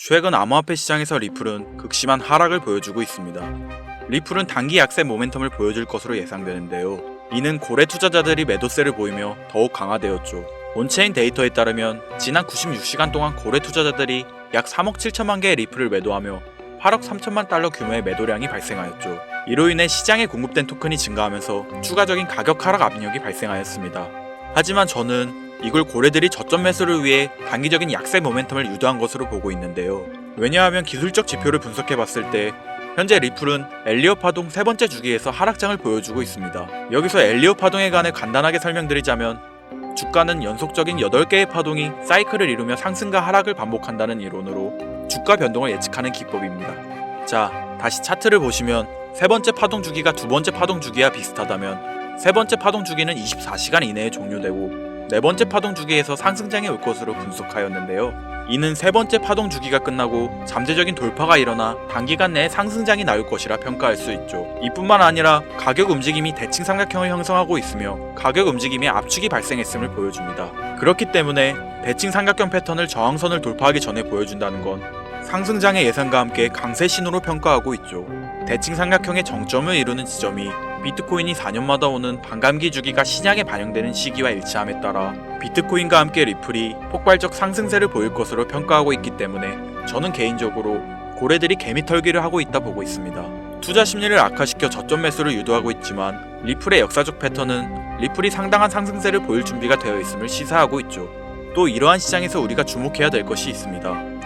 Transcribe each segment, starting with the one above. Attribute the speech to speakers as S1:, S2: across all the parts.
S1: 최근 암호화폐 시장에서 리플은 극심한 하락을 보여주고 있습니다. 리플은 단기 약세 모멘텀을 보여줄 것으로 예상되는데요. 이는 고래 투자자들이 매도세를 보이며 더욱 강화되었죠. 온체인 데이터에 따르면 지난 96시간 동안 고래 투자자들이 약 3억 7천만 개의 리플을 매도하며 8억 3천만 달러 규모의 매도량이 발생하였죠. 이로 인해 시장에 공급된 토큰이 증가하면서 추가적인 가격 하락 압력이 발생하였습니다. 하지만 저는 이걸 고래들이 저점 매수를 위해 단기적인 약세 모멘텀을 유도한 것으로 보고 있는데요. 왜냐하면 기술적 지표를 분석해봤을 때 현재 리플은 엘리엇 파동 세 번째 주기에서 하락장을 보여주고 있습니다. 여기서 엘리엇 파동에 관해 간단하게 설명드리자면 주가는 연속적인 8개의 파동이 사이클을 이루며 상승과 하락을 반복한다는 이론으로 주가 변동을 예측하는 기법입니다. 자, 다시 차트를 보시면 세 번째 파동 주기가 두 번째 파동 주기와 비슷하다면 세 번째 파동 주기는 24시간 이내에 종료되고 네 번째 파동 주기에서 상승장이 올 것으로 분석하였는데요. 이는 세 번째 파동 주기가 끝나고 잠재적인 돌파가 일어나 단기간 내에 상승장이 나올 것이라 평가할 수 있죠. 이뿐만 아니라 가격 움직임이 대칭 삼각형을 형성하고 있으며 가격 움직임에 압축이 발생했음을 보여줍니다. 그렇기 때문에 대칭 삼각형 패턴을 저항선을 돌파하기 전에 보여준다는 건 상승장의 예상과 함께 강세 신호로 평가하고 있죠. 대칭 삼각형의 정점을 이루는 지점이 비트코인이 4년마다 오는 반감기 주기가 시장에 반영되는 시기와 일치함에 따라 비트코인과 함께 리플이 폭발적 상승세를 보일 것으로 평가하고 있기 때문에 저는 개인적으로 고래들이 개미털기를 하고 있다 보고 있습니다. 투자 심리를 악화시켜 저점 매수를 유도하고 있지만 리플의 역사적 패턴은 리플이 상당한 상승세를 보일 준비가 되어 있음을 시사하고 있죠. 또 이러한 시장에서 우리가 주목해야 될 것이 있습니다.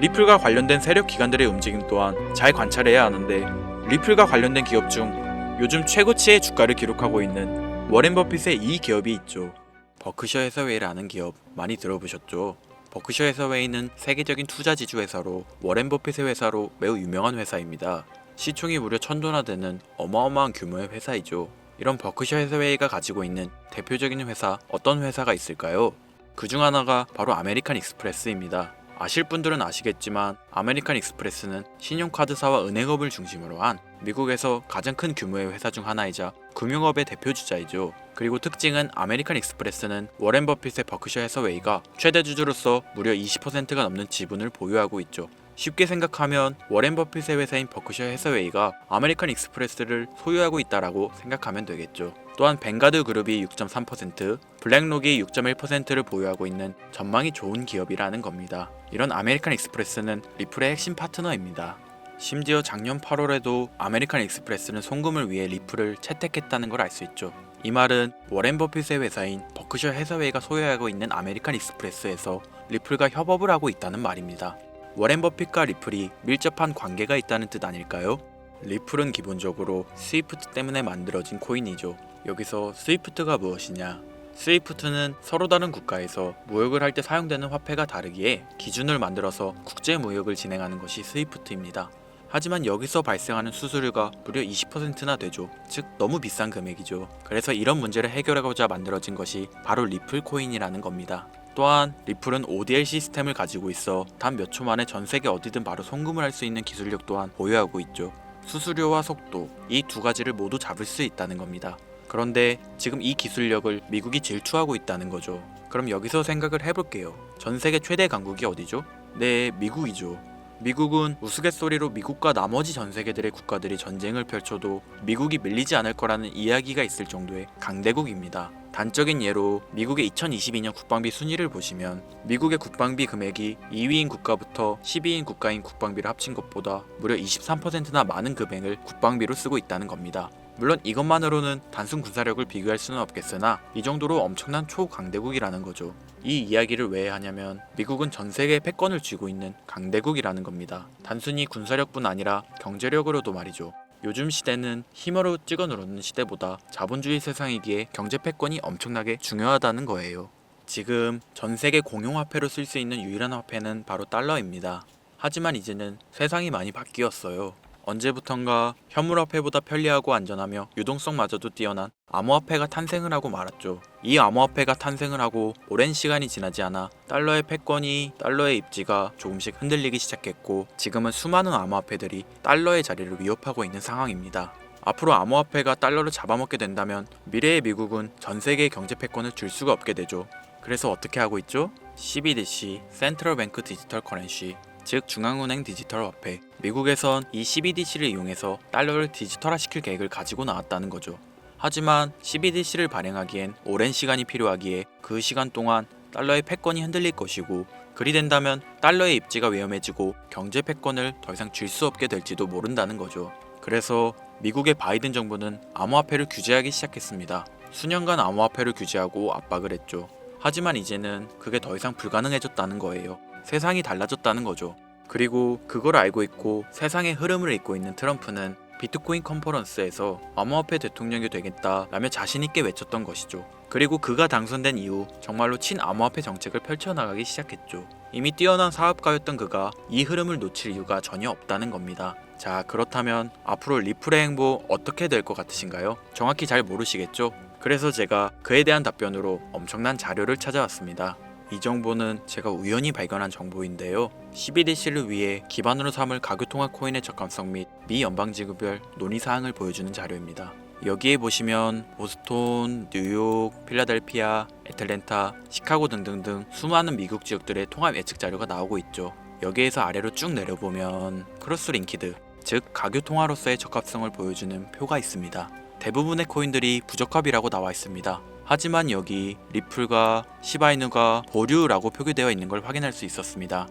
S1: 리플과 관련된 세력 기관들의 움직임 또한 잘 관찰해야 하는데 리플과 관련된 기업 중 요즘 최고치의 주가를 기록하고 있는 워렌 버핏의 이 기업이 있죠. 버크셔 해서웨이라는 기업 많이 들어보셨죠? 버크셔 해서웨이는 세계적인 투자 지주 회사로 워렌 버핏의 회사로 매우 유명한 회사입니다. 시총이 무려 1000조나 되는 어마어마한 규모의 회사이죠. 이런 버크셔 해서웨이가 가지고 있는 대표적인 회사 어떤 회사가 있을까요? 그 중 하나가 바로 아메리칸 익스프레스입니다. 아실 분들은 아시겠지만 아메리칸 익스프레스는 신용카드사와 은행업을 중심으로 한 미국에서 가장 큰 규모의 회사 중 하나이자 금융업의 대표 주자이죠. 그리고 특징은 아메리칸 익스프레스는 워렌 버핏의 버크셔 해서웨이가 최대 주주로서 무려 20%가 넘는 지분을 보유하고 있죠. 쉽게 생각하면 워렌 버핏의 회사인 버크셔 해서웨이가 아메리칸 익스프레스를 소유하고 있다라고 생각하면 되겠죠. 또한 뱅가드 그룹이 6.3%, 블랙록이 6.1%를 보유하고 있는 전망이 좋은 기업이라는 겁니다. 이런 아메리칸 익스프레스는 리플의 핵심 파트너입니다. 심지어 작년 8월에도 아메리칸 익스프레스는 송금을 위해 리플을 채택했다는 걸 알 수 있죠. 이 말은 워렌 버핏의 회사인 버크셔 해서웨이가 소유하고 있는 아메리칸 익스프레스에서 리플과 협업을 하고 있다는 말입니다. 워렌 버핏과 리플이 밀접한 관계가 있다는 뜻 아닐까요? 리플은 기본적으로 스위프트 때문에 만들어진 코인이죠. 여기서 스위프트가 무엇이냐? 스위프트는 서로 다른 국가에서 무역을 할 때 사용되는 화폐가 다르기에 기준을 만들어서 국제 무역을 진행하는 것이 스위프트입니다. 하지만 여기서 발생하는 수수료가 무려 20%나 되죠. 즉 너무 비싼 금액이죠. 그래서 이런 문제를 해결하고자 만들어진 것이 바로 리플 코인이라는 겁니다. 또한 리플은 ODL 시스템을 가지고 있어 단 몇 초 만에 전 세계 어디든 바로 송금을 할 수 있는 기술력 또한 보유하고 있죠. 수수료와 속도, 이 두 가지를 모두 잡을 수 있다는 겁니다. 그런데 지금 이 기술력을 미국이 질투하고 있다는 거죠. 그럼 여기서 생각을 해볼게요. 전 세계 최대 강국이 어디죠? 네, 미국이죠. 미국은 우스갯소리로 미국과 나머지 전 세계들의 국가들이 전쟁을 펼쳐도 미국이 밀리지 않을 거라는 이야기가 있을 정도의 강대국입니다. 단적인 예로 미국의 2022년 국방비 순위를 보시면 미국의 국방비 금액이 2위인 국가부터 10위인 국가인 국방비를 합친 것보다 무려 23%나 많은 금액을 국방비로 쓰고 있다는 겁니다. 물론 이것만으로는 단순 군사력을 비교할 수는 없겠으나 이 정도로 엄청난 초강대국이라는 거죠. 이 이야기를 왜 하냐면 미국은 전 세계의 패권을 쥐고 있는 강대국이라는 겁니다. 단순히 군사력뿐 아니라 경제력으로도 말이죠. 요즘 시대는 힘으로 찍어 누르는 시대보다 자본주의 세상이기에 경제 패권이 엄청나게 중요하다는 거예요. 지금 전 세계 공용화폐로 쓸 수 있는 유일한 화폐는 바로 달러입니다. 하지만 이제는 세상이 많이 바뀌었어요. 언제부턴가 현물화폐보다 편리하고 안전하며 유동성마저도 뛰어난 암호화폐가 탄생을 하고 말았죠. 이 암호화폐가 탄생을 하고 오랜 시간이 지나지 않아 달러의 패권이 달러의 입지가 조금씩 흔들리기 시작했고 지금은 수많은 암호화폐들이 달러의 자리를 위협하고 있는 상황입니다. 앞으로 암호화폐가 달러를 잡아먹게 된다면 미래의 미국은 전 세계의 경제 패권을 줄 수가 없게 되죠. 그래서 어떻게 하고 있죠? CBDC, 센트럴 뱅크 디지털 커런시, 즉 중앙은행 디지털 화폐. 미국에선 이 CBDC를 이용해서 달러를 디지털화시킬 계획을 가지고 나왔다는 거죠. 하지만 CBDC를 발행하기엔 오랜 시간이 필요하기에 그 시간 동안 달러의 패권이 흔들릴 것이고, 그리 된다면 달러의 입지가 위험해지고 경제 패권을 더 이상 쥘 수 없게 될지도 모른다는 거죠. 그래서 미국의 바이든 정부는 암호화폐를 규제하기 시작했습니다. 수년간 암호화폐를 규제하고 압박을 했죠. 하지만 이제는 그게 더 이상 불가능해졌다는 거예요. 세상이 달라졌다는 거죠. 그리고 그걸 알고 있고 세상의 흐름을 읽고 있는 트럼프는 비트코인 컨퍼런스에서 암호화폐 대통령이 되겠다라며 자신있게 외쳤던 것이죠. 그리고 그가 당선된 이후 정말로 친암호화폐 정책을 펼쳐나가기 시작했죠. 이미 뛰어난 사업가였던 그가 이 흐름을 놓칠 이유가 전혀 없다는 겁니다. 자, 그렇다면 앞으로 리플의 행보 어떻게 될 것 같으신가요? 정확히 잘 모르시겠죠? 그래서 제가 그에 대한 답변으로 엄청난 자료를 찾아왔습니다. 이 정보는 제가 우연히 발견한 정보인데요. CBDC를 위해 기반으로 삼을 가교통화 코인의 적합성 및 미 연방지구별 논의사항을 보여주는 자료입니다. 여기에 보시면 보스톤, 뉴욕, 필라델피아, 애틀랜타, 시카고 등등등 수많은 미국 지역들의 통합 예측 자료가 나오고 있죠. 여기에서 아래로 쭉 내려보면 크로스링키드, 즉 가교통화로서의 적합성을 보여주는 표가 있습니다. 대부분의 코인들이 부적합이라고 나와 있습니다. 하지만 여기 리플과 시바이누가 보류라고 표기되어 있는 걸 확인할 수 있었습니다.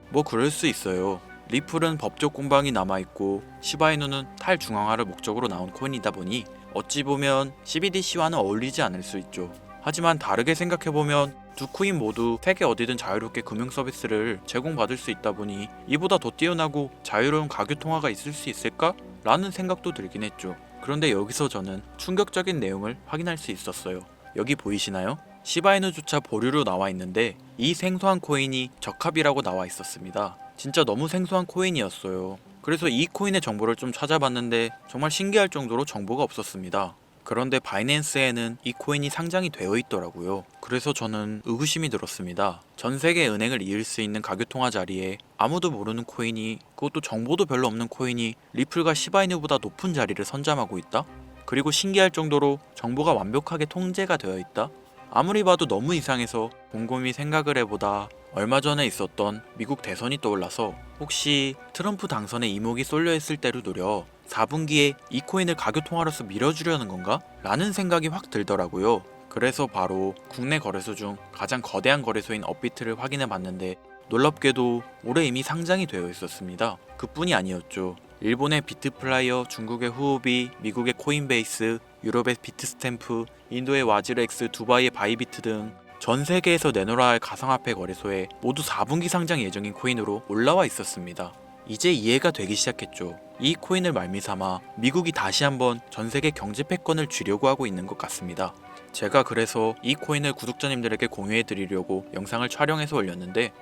S1: 뭐 그럴 수 있어요. 리플은 법적 공방이 남아있고 시바이누는 탈중앙화를 목적으로 나온 코인이다 보니 어찌 보면 CBDC와는 어울리지 않을 수 있죠. 하지만 다르게 생각해보면 두 코인 모두 세계 어디든 자유롭게 금융 서비스를 제공받을 수 있다 보니 이보다 더 뛰어나고 자유로운 가교통화가 있을 수 있을까? 라는 생각도 들긴 했죠. 그런데 여기서 저는 충격적인 내용을 확인할 수 있었어요. 여기 보이시나요? 시바이누조차 보류로 나와 있는데 이 생소한 코인이 적합이라고 나와 있었습니다. 진짜 너무 생소한 코인이었어요. 그래서 이 코인의 정보를 좀 찾아봤는데 정말 신기할 정도로 정보가 없었습니다. 그런데 바이낸스에는 이 코인이 상장이 되어 있더라고요. 그래서 저는 의구심이 들었습니다. 전 세계 은행을 이을 수 있는 가교통화 자리에 아무도 모르는 코인이, 그것도 정보도 별로 없는 코인이 리플과 시바이누보다 높은 자리를 선점하고 있다? 그리고 신기할 정도로 정보가 완벽하게 통제가 되어 있다? 아무리 봐도 너무 이상해서 곰곰이 생각을 해보다 얼마 전에 있었던 미국 대선이 떠올라서 혹시 트럼프 당선에 이목이 쏠려 있을 때를 노려 4분기에 이 코인을 가교통화로서 밀어주려는 건가? 라는 생각이 확 들더라고요. 그래서 바로 국내 거래소 중 가장 거대한 거래소인 업비트를 확인해 봤는데 놀랍게도 올해 이미 상장이 되어 있었습니다. 그뿐이 아니었죠. 일본의 비트플라이어, 중국의 후오비, 미국의 코인베이스, 유럽의 비트스탬프, 인도의 와즈렉스, 두바이의 바이비트 등 전 세계에서 내놓아야 할 가상화폐 거래소에 모두 4분기 상장 예정인 코인으로 올라와 있었습니다. 이제 이해가 되기 시작했죠. 이 코인을 말미삼아 미국이 다시 한번 전 세계 경제 패권을 쥐려고 하고 있는 것 같습니다. 제가 그래서 이 코인을 구독자님들에게 공유해 드리려고 영상을 촬영해서 올렸는데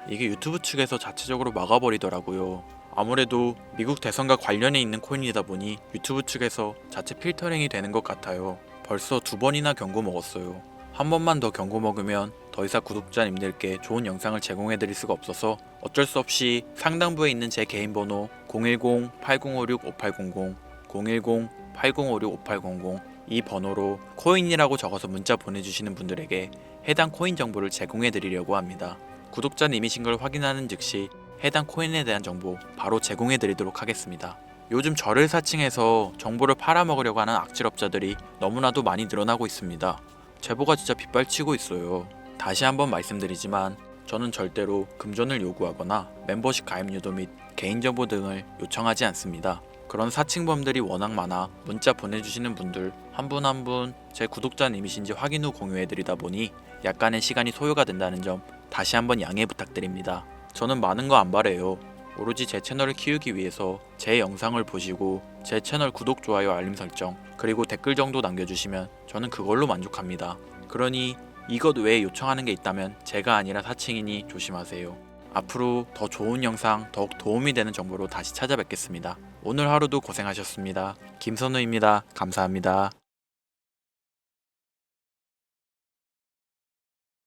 S1: 이게 유튜브 측에서 자체적으로 막아버리더라고요. 아무래도 미국 대선과 관련이 있는 코인이다 보니 유튜브 측에서 자체 필터링이 되는 것 같아요. 벌써 2번이나 경고 먹었어요. 한 번만 더 경고 먹으면 더 이상 구독자님들께 좋은 영상을 제공해 드릴 수가 없어서 어쩔 수 없이 상단부에 있는 제 개인 번호 010-8056-5800, 010-8056-5800 이 번호로 코인이라고 적어서 문자 보내주시는 분들에게 해당 코인 정보를 제공해 드리려고 합니다. 구독자님이신 걸 확인하는 즉시 해당 코인에 대한 정보 바로 제공해 드리도록 하겠습니다. 요즘 저를 사칭해서 정보를 팔아먹으려고 하는 악질업자들이 너무나도 많이 늘어나고 있습니다. 제보가 진짜 빗발치고 있어요. 다시 한번 말씀드리지만 저는 절대로 금전을 요구하거나 멤버십 가입 유도 및 개인정보 등을 요청하지 않습니다. 그런 사칭범들이 워낙 많아 문자 보내주시는 분들 한 분 한 분 제 구독자님이신지 확인 후 공유해드리다 보니 약간의 시간이 소요가 된다는 점 다시 한번 양해 부탁드립니다. 저는 많은 거 안 바래요. 오로지 제 채널을 키우기 위해서 제 영상을 보시고 제 채널 구독, 좋아요, 알림 설정 그리고 댓글 정도 남겨주시면 저는 그걸로 만족합니다. 그러니 이것 외에 요청하는 게 있다면 제가 아니라 사칭이니 조심하세요. 앞으로 더 좋은 영상, 더욱 도움이 되는 정보로 다시 찾아뵙겠습니다. 오늘 하루도 고생하셨습니다. 김선우입니다. 감사합니다.